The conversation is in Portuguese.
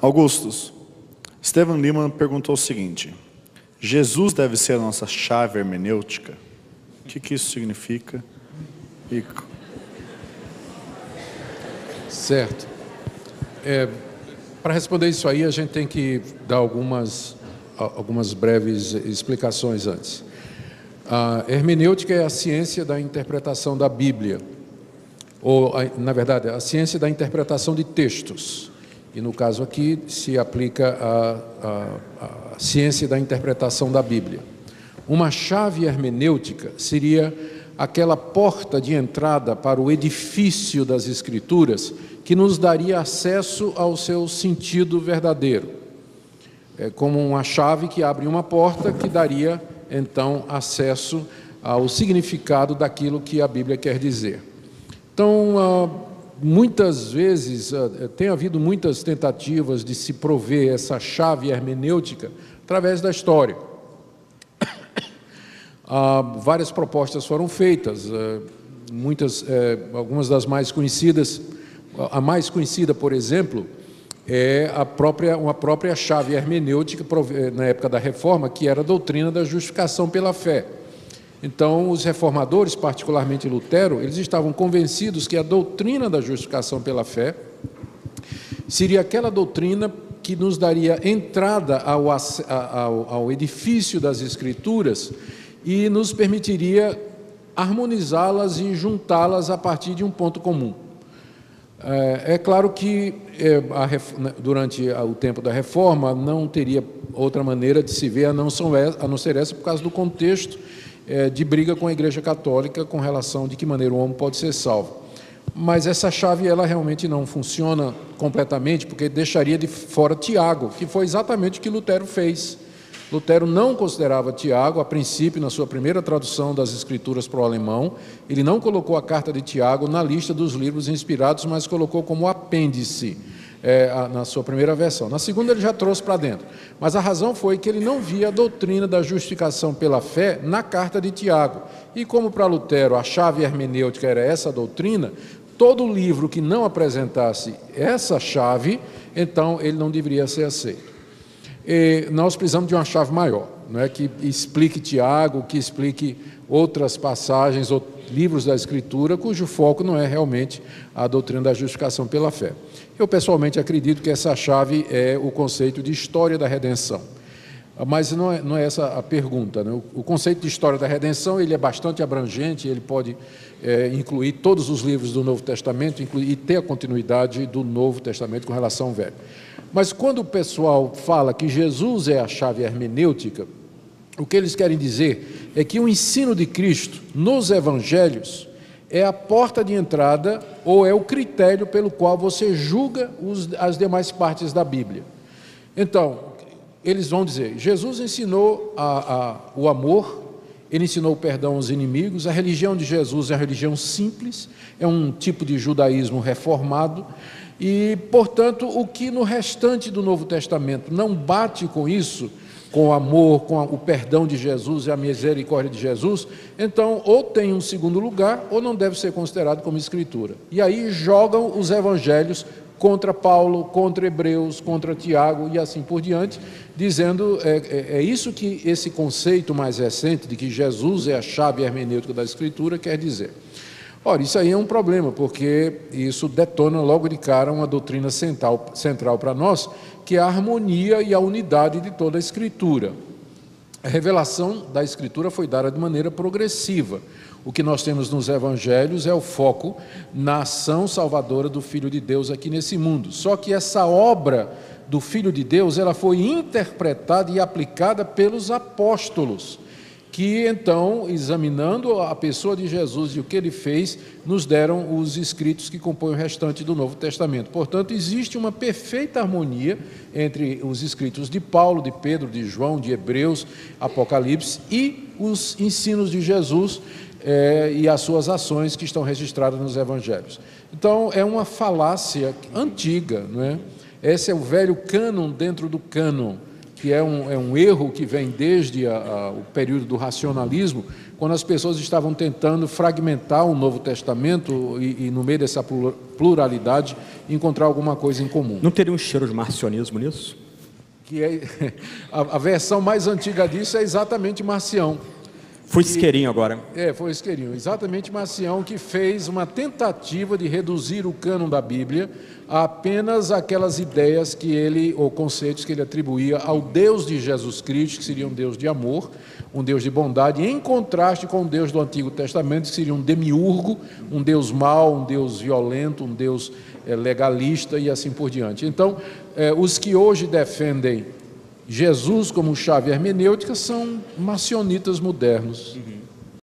Augustus, Stephen Lehman perguntou o seguinte: Jesus deve ser a nossa chave hermenêutica? O que isso significa? Certo. Para responder isso aí, a gente tem que dar algumas breves explicações antes. A hermenêutica é a ciência da interpretação da Bíblia, ou, na verdade, a ciência da interpretação de textos. E, no caso aqui, se aplica a ciência da interpretação da Bíblia. Uma chave hermenêutica seria aquela porta de entrada para o edifício das Escrituras que nos daria acesso ao seu sentido verdadeiro. É como uma chave que abre uma porta que daria, então, acesso ao significado daquilo que a Bíblia quer dizer. Então, muitas vezes, tem havido muitas tentativas de se prover essa chave hermenêutica através da história. Várias propostas foram feitas, algumas das mais conhecidas. A mais conhecida, por exemplo, é uma própria chave hermenêutica na época da Reforma, que era a doutrina da justificação pela fé. Então, os reformadores, particularmente Lutero, eles estavam convencidos que a doutrina da justificação pela fé seria aquela doutrina que nos daria entrada ao edifício das Escrituras e nos permitiria harmonizá-las e juntá-las a partir de um ponto comum. É claro que durante o tempo da Reforma não teria outra maneira de se ver a não ser essa, por causa do contexto de briga com a Igreja Católica com relação de que maneira o homem pode ser salvo. Mas essa chave ela realmente não funciona completamente, porque deixaria de fora Tiago, que foi exatamente o que Lutero fez. Lutero não considerava Tiago, a princípio, na sua primeira tradução das Escrituras para o alemão, ele não colocou a carta de Tiago na lista dos livros inspirados, mas colocou como apêndice na sua primeira versão. Na segunda ele já trouxe para dentro. Mas a razão foi que ele não via a doutrina da justificação pela fé na carta de Tiago. E como para Lutero a chave hermenêutica era essa doutrina, todo livro que não apresentasse essa chave, então ele não deveria ser aceito. Nós precisamos de uma chave maior, não é, que explique Tiago, que explique outras passagens ou livros da Escritura, cujo foco não é realmente a doutrina da justificação pela fé. Eu, pessoalmente, acredito que essa chave é o conceito de história da redenção. Mas não é essa a pergunta, né? O conceito de história da redenção ele é bastante abrangente, ele pode incluir todos os livros do Novo Testamento e ter a continuidade do Novo Testamento com relação ao Velho. Mas quando o pessoal fala que Jesus é a chave hermenêutica, o que eles querem dizer é que o ensino de Cristo nos evangelhos é a porta de entrada ou é o critério pelo qual você julga as demais partes da Bíblia. Então, eles vão dizer, Jesus ensinou o amor, ele ensinou o perdão aos inimigos, a religião de Jesus é a religião simples, é um tipo de judaísmo reformado, e, portanto, o que no restante do Novo Testamento não bate com isso, com o amor, com o perdão de Jesus e a misericórdia de Jesus, então ou tem um segundo lugar ou não deve ser considerado como Escritura. E aí jogam os evangelhos contra Paulo, contra Hebreus, contra Tiago e assim por diante, dizendo, é isso que esse conceito mais recente de que Jesus é a chave hermenêutica da Escritura quer dizer. Ora, isso aí é um problema, porque isso detona logo de cara uma doutrina central para nós, que é a harmonia e a unidade de toda a Escritura. A revelação da Escritura foi dada de maneira progressiva. O que nós temos nos Evangelhos é o foco na ação salvadora do Filho de Deus aqui nesse mundo. Só que essa obra do Filho de Deus, ela foi interpretada e aplicada pelos apóstolos, que então, examinando a pessoa de Jesus e o que ele fez, nos deram os escritos que compõem o restante do Novo Testamento. Portanto, existe uma perfeita harmonia entre os escritos de Paulo, de Pedro, de João, de Hebreus, Apocalipse e os ensinos de Jesus e as suas ações que estão registradas nos Evangelhos. Então, é uma falácia antiga, não é? Esse é o velho cânon dentro do cânon, que é um erro que vem desde o período do racionalismo, quando as pessoas estavam tentando fragmentar o Novo Testamento e no meio dessa pluralidade, encontrar alguma coisa em comum. Não teria um cheiro de marcionismo nisso? Que a versão mais antiga disso é exatamente Marcião. Foi Isqueirinho agora. Foi Isqueirinho. Exatamente Marcião, que fez uma tentativa de reduzir o cânon da Bíblia a apenas aquelas ideias ou conceitos que ele atribuía ao Deus de Jesus Cristo, que seria um Deus de amor, um Deus de bondade, em contraste com o Deus do Antigo Testamento, que seria um demiurgo, um Deus mau, um Deus violento, um Deus legalista e assim por diante. Então, os que hoje defendem Jesus como chave hermenêutica são marcionitas modernos.